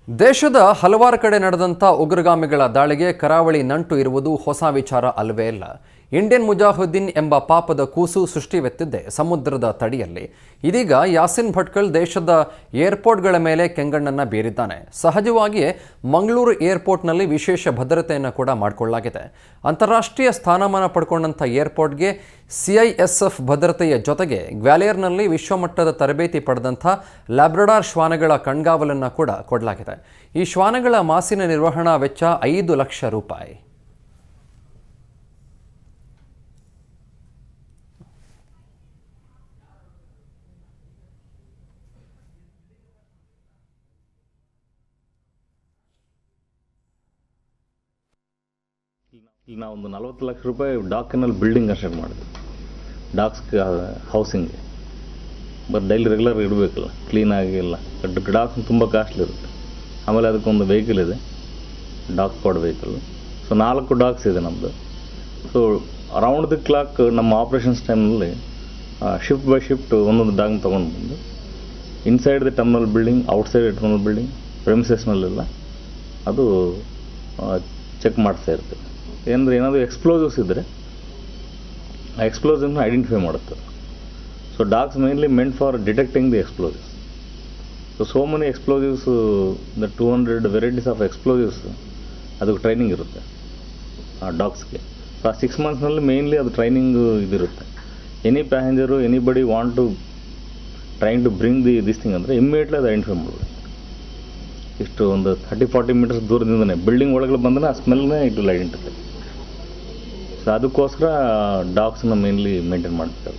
ದೇಶದ ಹಲವಾರು ಕಡೆ ನಡೆದಂಥ ಉಗ್ರಗಾಮಿಗಳ ದಾಳಿಗೆ ಕರಾವಳಿ ನಂಟು ಇರುವುದು ಹೊಸ ವಿಚಾರ ಅಲ್ಲವೇ ಇಲ್ಲ. ಇಂಡಿಯನ್ ಮುಜಾಹಿದ್ದೀನ್ ಎಂಬ ಪಾಪದ ಕೂಸು ಸೃಷ್ಟಿವೆತ್ತಿದ್ದೆ ಸಮುದ್ರದ ತಡಿಯಲ್ಲಿ. ಇದೀಗ ಯಾಸಿನ್ ಭಟ್ಕಳ್ ದೇಶದ ಏರ್ಪೋರ್ಟ್ಗಳ ಮೇಲೆ ಕೆಂಗಣ್ಣನ್ನು ಬೀರಿದ್ದಾನೆ. ಸಹಜವಾಗಿಯೇ ಮಂಗಳೂರು ಏರ್ಪೋರ್ಟ್ನಲ್ಲಿ ವಿಶೇಷ ಭದ್ರತೆಯನ್ನು ಕೂಡ ಮಾಡಿಕೊಳ್ಳಲಾಗಿದೆ. ಅಂತಾರಾಷ್ಟ್ರೀಯ ಸ್ಥಾನಮಾನ ಪಡ್ಕೊಂಡಂಥ ಏರ್ಪೋರ್ಟ್ಗೆ CISF ಭದ್ರತೆಯ ಜೊತೆಗೆ ಗ್ವಾಲಿಯರ್ನಲ್ಲಿ ವಿಶ್ವಮಟ್ಟದ ತರಬೇತಿ ಪಡೆದಂಥ ಲ್ಯಾಬ್ರಡಾರ್ ಶ್ವಾನಗಳ ಕಣ್ಗಾವಲನ್ನು ಕೂಡ ಕೊಡಲಾಗಿದೆ. ಈ ಶ್ವಾನಗಳ ಮಾಸಿನ ನಿರ್ವಹಣಾ ವೆಚ್ಚ 5 ಲಕ್ಷ ರೂಪಾಯಿ. ಈಗ ನಾವೊಂದು 40 ಲಕ್ಷ ರೂಪಾಯಿ ಡಾಕ್ನಲ್ಲಿ ಬಿಲ್ಡಿಂಗ್ ಕನ್ಸ್ಟ್ರಕ್ಟ್ ಮಾಡಿದ್ವಿ. ಡಾಕ್ಸ್ ಹೌಸಿಂಗ್ಗೆ ಬಟ್ ಡೈಲಿ ರೆಗ್ಯುಲರ್ ಇಡಬೇಕಲ್ಲ, ಕ್ಲೀನಾಗಿ ಇಲ್ಲ. ಡಾಕ್ಸ್ ತುಂಬ ಕಾಸ್ಟ್ಲಿ ಇರುತ್ತೆ. ಆಮೇಲೆ ಅದಕ್ಕೊಂದು ವೆಹಿಕಲ್ ಇದೆ, dog squad vehicle. So 4 dogs ಇದೆ ನಮ್ಮದು. ಸೊ ಅರೌಂಡ್ ದಿ ಕ್ಲಾಕ್ ನಮ್ಮ ಆಪ್ರೇಷನ್ಸ್ ಟೈಮ್ನಲ್ಲಿ ಶಿಫ್ಟ್ ಬೈ ಶಿಫ್ಟ್ ಒಂದೊಂದು ಡಾಗ್ನ ತೊಗೊಂಡು ಬಂದು inside the terminal building, outside terminal building, ಪ್ರೆಮಿಸಸ್ನಲ್ಲೆಲ್ಲ ಅದು ಚೆಕ್ ಮಾಡಿಸ್ತಾ ಇರ್ತೀವಿ. ಏನಂದರೆ ಏನಾದರೂ ಎಕ್ಸ್ಪ್ಲೋಸಿವ್ಸ್ ಇದ್ದರೆ ಆ ಎಕ್ಸ್ಪ್ಲೋಸಿವ್ನ ಐಡೆಂಟಿಫೈ ಮಾಡುತ್ತೆ. So dogs mainly meant for detecting the explosives. So many explosives, the 200 varieties of explosives ಅದಕ್ಕೆ ಟ್ರೈನಿಂಗ್ ಇರುತ್ತೆ ಆ ಡಾಗ್ಸ್ಗೆ. ಸೊ ಆ 6 ಮಂತ್ಸ್ನಲ್ಲಿ ಮೇನ್ಲಿ ಅದು ಟ್ರೈನಿಂಗ್ ಇದಿರುತ್ತೆ. Any passenger, anybody want to trying to bring this thing ಅಂದರೆ ಇಮ್ಮಿಡಿಯೇಟ್ಲಿ ಅದು ಐಡೆಂಟಿಫೈ ಮಾಡಬೇಕು. ಇಷ್ಟು ಒಂದು 30-40 ಮೀಟರ್ಸ್ ದೂರದಿಂದನೇ ಬಿಲ್ಡಿಂಗ್ ಒಳಗಡೆ ಬಂದರೆ ಆ ಸ್ಮೆಲ್ನೇ ಇಟ್ ವಿಲ್ ಐಡೆಂಟಿಫೈ. ಸೊ ಅದಕ್ಕೋಸ್ಕರ ಡಾಗ್ಸನ್ನ ಮೇನ್ಲಿ ಮೇಂಟೈನ್ ಮಾಡ್ತಾರೆ.